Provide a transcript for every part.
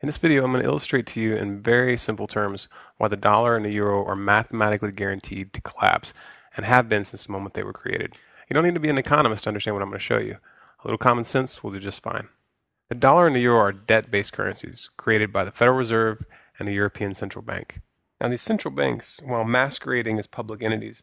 In this video, I'm going to illustrate to you in very simple terms why the dollar and the euro are mathematically guaranteed to collapse and have been since the moment they were created. You don't need to be an economist to understand what I'm going to show you. A little common sense will do just fine. The dollar and the euro are debt-based currencies created by the Federal Reserve and the European Central Bank. Now, these central banks, while masquerading as public entities,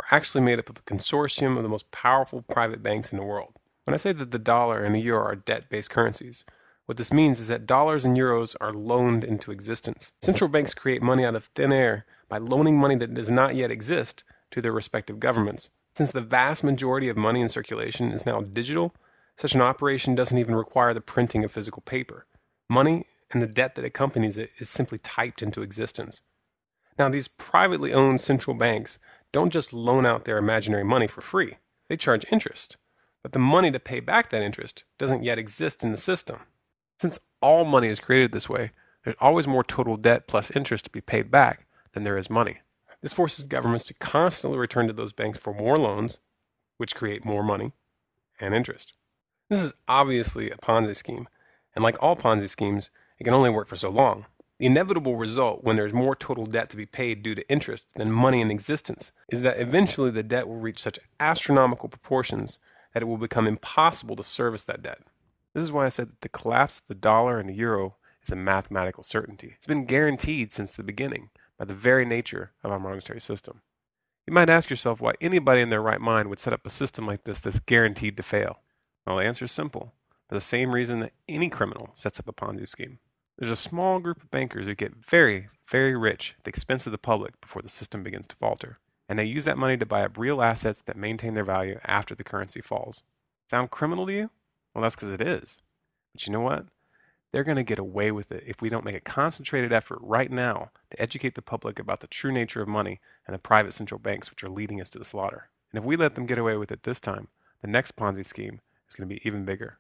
are actually made up of a consortium of the most powerful private banks in the world. When I say that the dollar and the euro are debt-based currencies, what this means is that dollars and euros are loaned into existence. Central banks create money out of thin air by loaning money that does not yet exist to their respective governments. Since the vast majority of money in circulation is now digital, such an operation doesn't even require the printing of physical paper. Money and the debt that accompanies it is simply typed into existence. Now, these privately owned central banks don't just loan out their imaginary money for free. They charge interest. But the money to pay back that interest doesn't yet exist in the system. Since all money is created this way, there's always more total debt plus interest to be paid back than there is money. This forces governments to constantly return to those banks for more loans, which create more money and interest. This is obviously a Ponzi scheme, and like all Ponzi schemes, it can only work for so long. The inevitable result when there's more total debt to be paid due to interest than money in existence is that eventually the debt will reach such astronomical proportions that it will become impossible to service that debt. This is why I said that the collapse of the dollar and the euro is a mathematical certainty. It's been guaranteed since the beginning by the very nature of our monetary system. You might ask yourself why anybody in their right mind would set up a system like this that's guaranteed to fail. Well, the answer is simple. For the same reason that any criminal sets up a Ponzi scheme. There's a small group of bankers who get very, very rich at the expense of the public before the system begins to falter. And they use that money to buy up real assets that maintain their value after the currency falls. Sound criminal to you? Well, that's because it is. But you know what? They're going to get away with it if we don't make a concentrated effort right now to educate the public about the true nature of money and the private central banks which are leading us to the slaughter. And if we let them get away with it this time, the next Ponzi scheme is going to be even bigger.